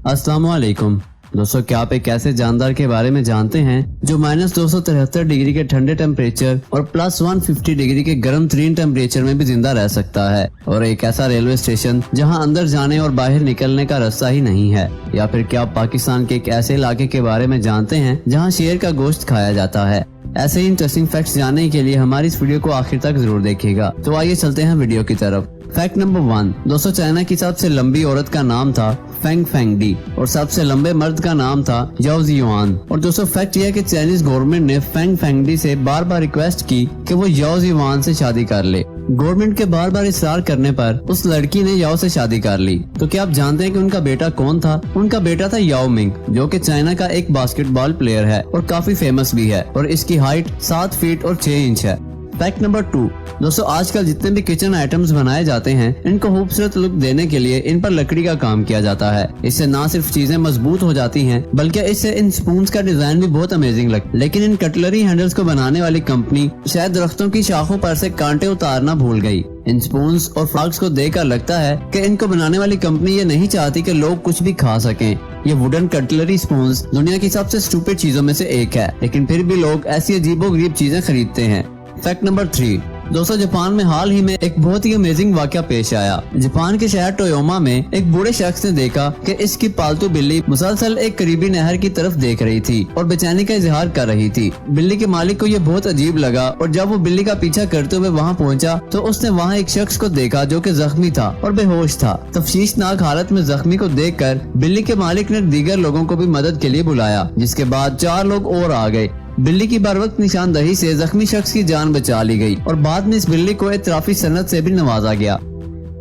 अस्सलामुअलैकुम दोस्तों, क्या आप एक ऐसे जानदार के बारे में जानते हैं जो -273 डिग्री के ठंडे टेम्परेचर और +150 डिग्री के गर्म तरीन टेम्परेचर में भी जिंदा रह सकता है। और एक ऐसा रेलवे स्टेशन जहां अंदर जाने और बाहर निकलने का रास्ता ही नहीं है। या फिर क्या आप पाकिस्तान के एक ऐसे इलाके के बारे में जानते हैं जहां शेर का गोश्त खाया जाता है। ऐसे ही इंटरेस्टिंग फैक्ट्स जानने के लिए हमारी इस वीडियो को आखिर तक जरूर देखिएगा। तो आइए चलते हैं वीडियो की तरफ। फैक्ट नंबर 1 दोस्तों, चाइना की सबसे लंबी औरत का नाम था फेंग फेंगडी और सबसे लंबे मर्द का नाम था याओ जियुआन। और दोस्तों फैक्ट यह है कि चाइनीज गवर्नमेंट ने फेंग फेंगडी से बार बार रिक्वेस्ट की कि वो याओ जियुआन से शादी कर ले। गवर्नमेंट के बार बार इसरार करने पर उस लड़की ने याओ से शादी कर ली। तो क्या आप जानते हैं कि उनका बेटा कौन था? उनका बेटा था याओ मिंग, जो कि चाइना का एक बास्केटबॉल प्लेयर है और काफी फेमस भी है और इसकी हाइट 7 फीट और 6 इंच है। फैक्ट नंबर 2 दोस्तों, आजकल जितने भी किचन आइटम्स बनाए जाते हैं इनको खूबसूरत लुक देने के लिए इन पर लकड़ी का काम किया जाता है। इससे न सिर्फ चीजें मजबूत हो जाती हैं बल्कि इससे इन स्पून्स का डिजाइन भी बहुत अमेजिंग लगता है। लेकिन इन कटलरी हैंडल्स को बनाने वाली कंपनी शायद दरख्तों की शाखों पर से कांटे उतारना भूल गई। इन स्पून्स और फ्लास्क को देखकर लगता है कि इनको बनाने वाली कंपनी ये नहीं चाहती कि लोग कुछ भी खा सकें। ये वुडन कटलरी स्पून्स दुनिया की सबसे स्टूपिड चीजों में से एक है, लेकिन फिर भी लोग ऐसी अजीबोगरीब चीजें खरीदते हैं। फैक्ट नंबर 3 दोस्तों, जापान में हाल ही में एक बहुत ही अमेजिंग वाकया पेश आया। जापान के शहर टोयोमा में एक बूढ़े शख्स ने देखा कि इसकी पालतू बिल्ली मुसलसल एक करीबी नहर की तरफ देख रही थी और बेचैनी का इजहार कर रही थी। बिल्ली के मालिक को यह बहुत अजीब लगा और जब वो बिल्ली का पीछा करते हुए वहाँ पहुँचा तो उसने वहाँ एक शख्स को देखा जो कि जख्मी था और बेहोश था। तफ्शीशनाक हालत में जख्मी को देखकर बिल्ली के मालिक ने दीगर लोगों को भी मदद के लिए बुलाया, जिसके बाद 4 लोग और आ गए। बिल्ली की बरवक्त निशानदही से जख्मी शख्स की जान बचा ली गई और बाद में इस बिल्ली को इतराफी सनद से भी नवाजा गया।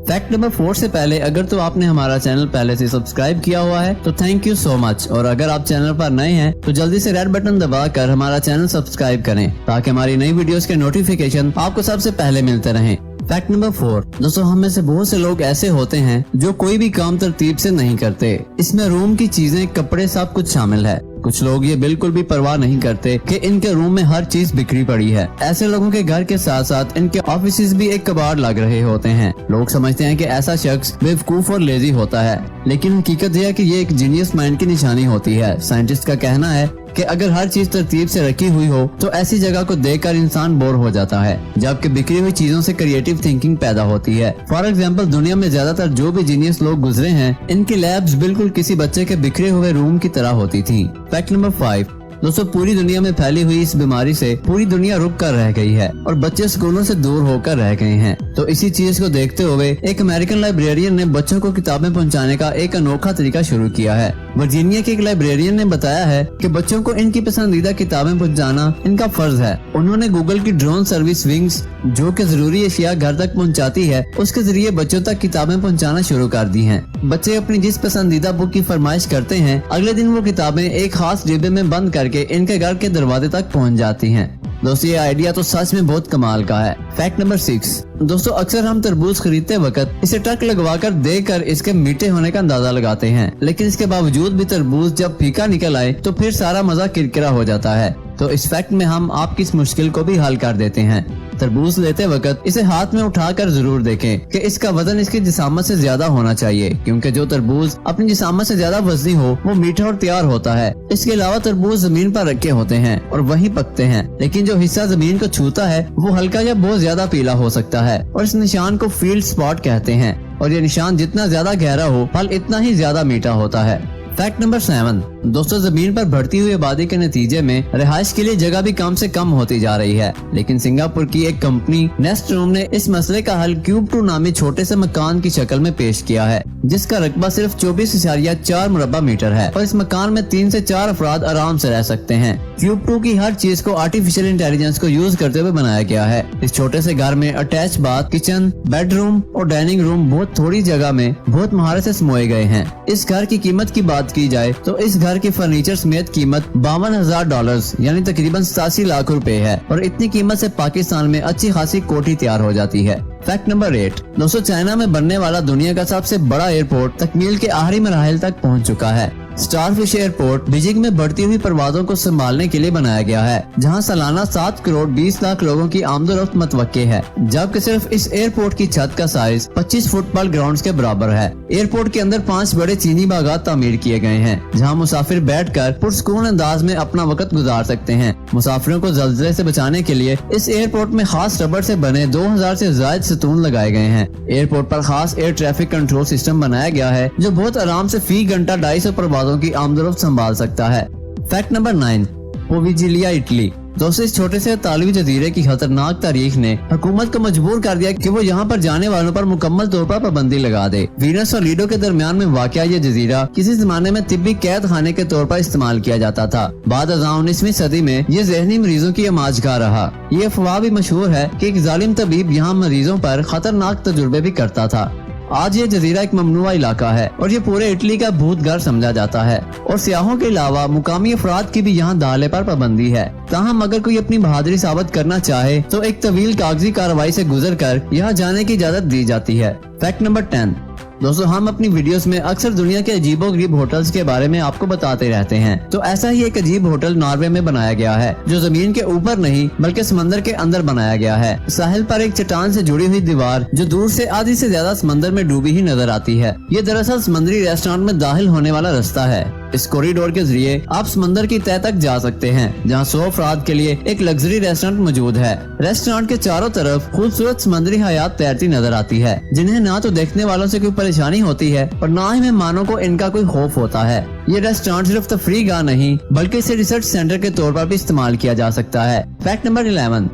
फैक्ट नंबर 4 से पहले अगर तो आपने हमारा चैनल पहले से सब्सक्राइब किया हुआ है तो थैंक यू सो मच, और अगर आप चैनल पर नए हैं तो जल्दी से रेड बटन दबाकर हमारा चैनल सब्सक्राइब करें ताकि हमारी नई वीडियोस के नोटिफिकेशन आपको सबसे पहले मिलते रहें। फैक्ट नंबर 4 दोस्तों, हम में से बहुत से लोग ऐसे होते हैं जो कोई भी काम तरतीब से नहीं करते। इसमें रूम की चीजें, कपड़े, सब कुछ शामिल है। कुछ लोग ये बिल्कुल भी परवाह नहीं करते कि इनके रूम में हर चीज बिखरी पड़ी है। ऐसे लोगों के घर के साथ साथ इनके ऑफिस भी एक कबाड़ लग रहे होते हैं। लोग समझते हैं कि ऐसा शख्स बेवकूफ और लेजी होता है, लेकिन हकीकत यह है कि ये एक जीनियस माइंड की निशानी होती है। साइंटिस्ट का कहना है कि अगर हर चीज तरतीब से रखी हुई हो तो ऐसी जगह को देखकर इंसान बोर हो जाता है, जबकि बिखरी हुई चीजों से क्रिएटिव थिंकिंग पैदा होती है। फॉर एग्जांपल, दुनिया में ज्यादातर जो भी जीनियस लोग गुजरे हैं इनकी लैब्स बिल्कुल किसी बच्चे के बिखरे हुए रूम की तरह होती थी। फैक्ट नंबर 5 दोस्तों, पूरी दुनिया में फैली हुई इस बीमारी से पूरी दुनिया रुक कर रह गई है और बच्चे स्कूलों से दूर होकर रह गए हैं। तो इसी चीज को देखते हुए एक अमेरिकन लाइब्रेरियन ने बच्चों को किताबें पहुंचाने का एक अनोखा तरीका शुरू किया है। वर्जीनिया के एक लाइब्रेरियन ने बताया है कि बच्चों को इनकी पसंदीदा किताबें पहुंचाना इनका फर्ज है। उन्होंने गूगल की ड्रोन सर्विस विंग्स, जो कि जरूरी अशिया घर तक पहुंचाती है, उसके जरिए बच्चों तक किताबें पहुंचाना शुरू कर दी हैं। बच्चे अपनी जिस पसंदीदा बुक की फरमाइश करते हैं, अगले दिन वो किताबें एक खास डिब्बे में बंद करके इनके घर के दरवाजे तक पहुंच जाती हैं। दोस्तों, ये आइडिया तो सच में बहुत कमाल का है। फैक्ट नंबर 6 दोस्तों, अक्सर हम तरबूज खरीदते वक्त इसे ट्रक लगवाकर देखकर इसके मीठे होने का अंदाजा लगाते हैं, लेकिन इसके बावजूद भी तरबूज जब फीका निकल आए तो फिर सारा मजा किरकिरा हो जाता है। तो इस फैक्ट में हम आपकी इस मुश्किल को भी हल कर देते हैं। तरबूज लेते वक्त इसे हाथ में उठाकर जरूर देखें कि इसका वजन इसकी जिसामत से ज्यादा होना चाहिए, क्योंकि जो तरबूज अपनी जिसामत से ज्यादा वजनी हो वो मीठा और तैयार होता है। इसके अलावा तरबूज जमीन पर रखे होते हैं और वहीं पकते हैं, लेकिन जो हिस्सा जमीन को छूता है वो हल्का या बहुत ज्यादा पीला हो सकता है और इस निशान को फील्ड स्पॉट कहते हैं। और ये निशान जितना ज्यादा गहरा हो फल इतना ही ज्यादा मीठा होता है। फैक्ट नंबर 7 दोस्तों, जमीन पर बढ़ती हुई आबादी के नतीजे में रिहाइश के लिए जगह भी कम से कम होती जा रही है, लेकिन सिंगापुर की एक कंपनी नेस्ट रूम ने इस मसले का हल क्यूब 2 नामी छोटे से मकान की शक्ल में पेश किया है, जिसका रकबा सिर्फ 24.4 मुरब्बा मीटर है और इस मकान में 3 से 4 अफराद आराम से रह सकते हैं। क्यूब 2 की हर चीज को आर्टिफिशियल इंटेलिजेंस को यूज करते हुए बनाया गया है। इस छोटे से घर में अटैच बाथ, किचन, बेडरूम और डाइनिंग रूम बहुत थोड़ी जगह में बहुत महारत से समोए गए हैं। इस घर की कीमत की बात की जाए तो इस घर की फर्नीचर समेत कीमत $52,000 यानी तकरीबन 87 लाख रुपए है और इतनी कीमत से पाकिस्तान में अच्छी खासी कोठी तैयार हो जाती है। फैक्ट नंबर 8 दोस्तों, चाइना में बनने वाला दुनिया का सबसे बड़ा एयरपोर्ट तकमील के आखिरी मराहिल तक पहुंच चुका है। स्टारफिश एयरपोर्ट बीजिंग में बढ़ती हुई परवाजों को संभालने के लिए बनाया गया है, जहां सालाना 7 करोड़ 20 लाख लोगों की आमदोरफ्त मुतवक्के है, जबकि सिर्फ इस एयरपोर्ट की छत का साइज 25 फुटबॉल ग्राउंड्स के बराबर है। एयरपोर्ट के अंदर 5 बड़े चीनी बागात तामीर किए गए हैं, जहां मुसाफिर बैठकर पुरसुकून अंदाज में अपना वक्त गुजार सकते हैं। मुसाफिरों को ज़ल्ज़ले से बचाने के लिए इस एयरपोर्ट में खास रबड़ से बने 2000 से ज्यादा सतून लगाए गए हैं। एयरपोर्ट पर खास एयर ट्रैफिक कंट्रोल सिस्टम बनाया गया है, जो बहुत आराम से फी घंटा 250 परवाजों की आमदोरफ्त संभाल सकता है। Fact number 9, Poveglia, Italy. दोस्तों, इस छोटे से इतालवी जजीरे की खतरनाक तारीख ने हुकूमत को मजबूर कर दिया कि वो यहाँ पर जाने वालों पर मुकम्मल तौर पर पाबंदी लगा दे। वीनस और लीडो के दरमियान में वाक़या ये जजीरा किसी जमाने में तिब्बी कैद खाने के तौर पर इस्तेमाल किया जाता था। बाद 19वीं सदी में ये जहनी मरीजों की अमाजगाह रहा। ये अफवाह भी मशहूर है कि एक जालिम तबीब यहाँ मरीजों पर खतरनाक तजुर्बे भी करता था। आज ये जजीरा एक ममनुआ इलाका है और ये पूरे इटली का भूतघर समझा जाता है, और सियाहों के अलावा मुकामी अफराद की भी यहाँ दाखिले पर पाबंदी है। ताहम अगर कोई अपनी बहादुरी साबित करना चाहे तो एक तवील कागजी कार्रवाई से गुजर कर यहाँ जाने की इजाजत दी जाती है। फैक्ट नंबर 10, दोस्तों, हम अपनी वीडियोस में अक्सर दुनिया के अजीबोगरीब होटल्स के बारे में आपको बताते रहते हैं। तो ऐसा ही एक अजीब होटल नॉर्वे में बनाया गया है, जो जमीन के ऊपर नहीं बल्कि समंदर के अंदर बनाया गया है। साहिल पर एक चट्टान से जुड़ी हुई दीवार जो दूर से आधी से ज्यादा समंदर में डूबी ही नजर आती है। ये दरअसल समुद्री रेस्टोरेंट में दाखिल होने वाला रास्ता है। इस कॉरिडोर के जरिए आप समंदर की तह तक जा सकते हैं, जहाँ 100 अफराद के लिए एक लग्जरी रेस्टोरेंट मौजूद है। रेस्टोरेंट के चारों तरफ खूबसूरत समुद्री हयात तैरती नजर आती है, जिन्हें ना तो देखने वालों से कोई परेशानी होती है और ना ही मेहमानों को इनका कोई खौफ होता है। ये रेस्टोरेंट सिर्फ तफरीगाह नहीं बल्कि इसे रिसर्च सेंटर के तौर पर भी इस्तेमाल किया जा सकता है। फैक्ट नंबर 11,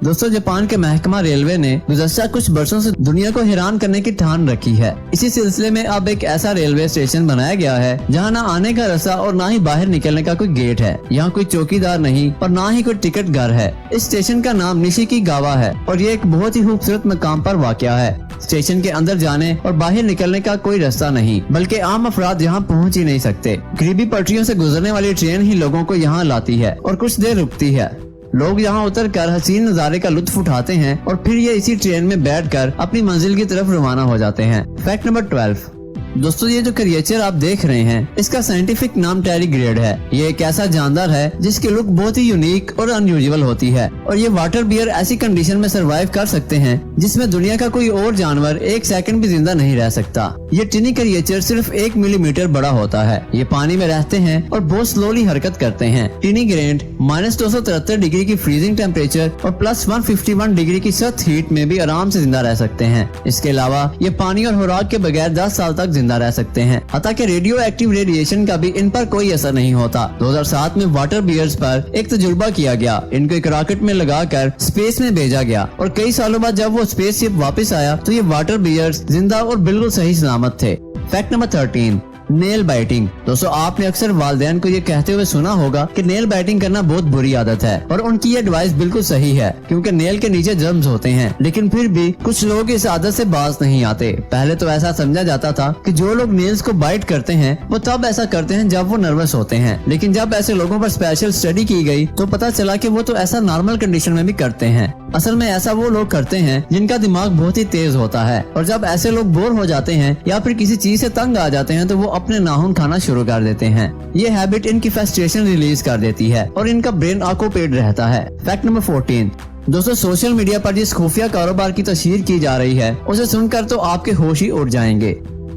दोस्तों, जापान के महकमा रेलवे ने गुज़श्ता कुछ बरसों से दुनिया को हैरान करने की ठान रखी है। इसी सिलसिले में अब एक ऐसा रेलवे स्टेशन बनाया गया है जहां ना आने का रास्ता और ना ही बाहर निकलने का कोई गेट है। यहाँ कोई चौकीदार नहीं और ना ही कोई टिकट घर है। इस स्टेशन का नाम निशिकीगावा है और ये एक बहुत ही खूबसूरत मकाम पर वाक़या है। स्टेशन के अंदर जाने और बाहर निकलने का कोई रास्ता नहीं, बल्कि आम अफराद यहाँ पहुँच ही नहीं सकते। करीबी पटरियों से गुजरने वाली ट्रेन ही लोगों को यहाँ लाती है और कुछ देर रुकती है। लोग यहाँ उतर कर हसीन नज़ारे का लुत्फ उठाते हैं और फिर ये इसी ट्रेन में बैठकर अपनी मंजिल की तरफ रवाना हो जाते हैं। फैक्ट नंबर 12, दोस्तों, ये जो क्रिएचर आप देख रहे हैं इसका साइंटिफिक नाम टेरिग्रेड है। ये एक ऐसा जानदार है जिसकी लुक बहुत ही यूनिक और अनयूजुअल होती है, और ये वाटर बियर ऐसी कंडीशन में सरवाइव कर सकते हैं जिसमें दुनिया का कोई और जानवर 1 सेकंड भी जिंदा नहीं रह सकता। ये टिनी क्रिएचर सिर्फ 1 मिलीमीटर बड़ा होता है। ये पानी में रहते हैं और बहुत स्लोली हरकत करते हैं। टिनी ग्रेंट -273 डिग्री की फ्रीजिंग टेम्परेचर और +151 डिग्री की सख्त हीट में भी आराम से जिंदा रह सकते हैं। इसके अलावा ये पानी और खुराक के बगैर 10 साल तक जिंदा रह सकते हैं। हालांकि रेडियो एक्टिव रेडिएशन का भी इन पर कोई असर नहीं होता। 2007 में वाटर बियर्स पर एक तजुर्बा किया गया। इनको एक रॉकेट में लगाकर स्पेस में भेजा गया और कई सालों बाद जब वो स्पेसशिप वापस आया तो ये वाटर बियर्स जिंदा और बिल्कुल सही सलामत थे। Fact number 13, nail biting. दोस्तों, आपने अक्सर वालिदैन को ये कहते हुए सुना होगा कि नेल बाइटिंग करना बहुत बुरी आदत है, और उनकी ये एडवाइस बिल्कुल सही है क्योंकि नेल के नीचे जर्म्स होते हैं। लेकिन फिर भी कुछ लोग इस आदत से बाज नहीं आते। पहले तो ऐसा समझा जाता था कि जो लोग नेल्स को बाइट करते हैं वो तब ऐसा करते हैं जब वो नर्वस होते हैं, लेकिन जब ऐसे लोगों पर स्पेशल स्टडी की गई तो पता चला कि वो तो ऐसा नॉर्मल कंडीशन में भी करते हैं। असल में ऐसा वो लोग करते हैं जिनका दिमाग बहुत ही तेज होता है, और जब ऐसे लोग बोर हो जाते हैं या फिर किसी चीज से तंग आ जाते हैं तो वो अपने नाखून खाना शुरू कर देते हैं। ये हैबिट इनकी फ्रस्ट्रेशन रिलीज कर देती है और इनका ब्रेन ऑक्यूपेड रहता है। फैक्ट नंबर 14, दोस्तों, सोशल मीडिया पर जिस खुफिया कारोबार की तस्वीर की जा रही है उसे सुनकर तो आपके होश ही उड़ जाएंगे।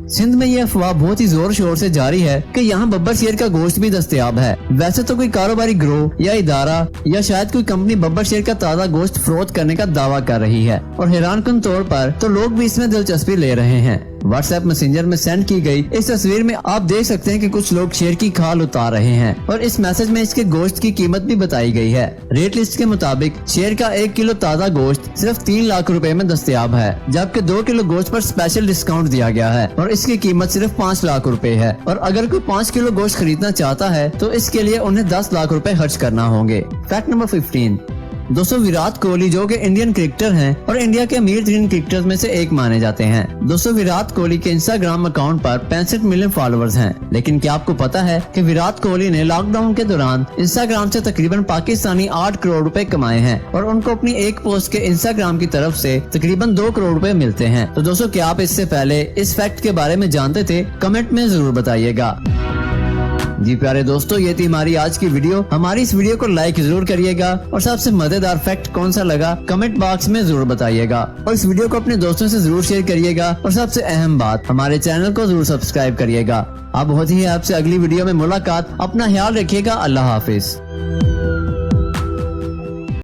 सिंध में ये अफवाह बहुत ही जोर शोर से जारी है कि यहाँ बब्बर शेर का गोश्त भी दस्तयाब है। वैसे तो कोई कारोबारी ग्रोह या इदारा या शायद कोई कंपनी बब्बर शेर का ताज़ा गोश्त फरोख्त करने का दावा कर रही है, और हैरानकुन तौर पर तो लोग भी इसमें दिलचस्पी ले रहे हैं। व्हाट्सएप मैसेंजर में सेंड की गई इस तस्वीर में आप देख सकते हैं कि कुछ लोग शेर की खाल उतार रहे हैं, और इस मैसेज में इसके गोश्त की कीमत भी बताई गई है। रेट लिस्ट के मुताबिक शेर का 1 किलो ताज़ा गोश्त सिर्फ 3 लाख रुपए में दस्तयाब है, जबकि 2 किलो गोश्त पर स्पेशल डिस्काउंट दिया गया है और इसकी कीमत सिर्फ 5 लाख रुपए है। और अगर कोई 5 किलो गोश्त खरीदना चाहता है तो इसके लिए उन्हें 10 लाख रुपए खर्च करना होंगे। फैक्ट नंबर 15, दोस्तों, विराट कोहली जो कि इंडियन क्रिकेटर हैं और इंडिया के अमीर तरीन क्रिकेटर्स में से एक माने जाते हैं। दोस्तों, विराट कोहली के इंस्टाग्राम अकाउंट पर 65 मिलियन फॉलोअर्स हैं। लेकिन क्या आपको पता है कि विराट कोहली ने लॉकडाउन के दौरान इंस्टाग्राम से तकरीबन पाकिस्तानी 8 करोड़ रुपए कमाए हैं, और उनको अपनी एक पोस्ट के इंस्टाग्राम की तरफ से तकरीबन 2 करोड़ रुपए मिलते हैं। तो दोस्तों, क्या आप इससे पहले इस फैक्ट के बारे में जानते थे? कमेंट में जरूर बताइएगा। जी प्यारे दोस्तों, ये थी हमारी आज की वीडियो। हमारी इस वीडियो को लाइक जरूर करिएगा और सबसे मजेदार फैक्ट कौन सा लगा कमेंट बॉक्स में जरूर बताइएगा और इस वीडियो को अपने दोस्तों से जरूर शेयर करिएगा और सबसे अहम बात, हमारे चैनल को जरूर सब्सक्राइब करिएगा। अब होती है आपसे अगली वीडियो में मुलाकात। अपना ख्याल रखिएगा। अल्लाह हाफिज।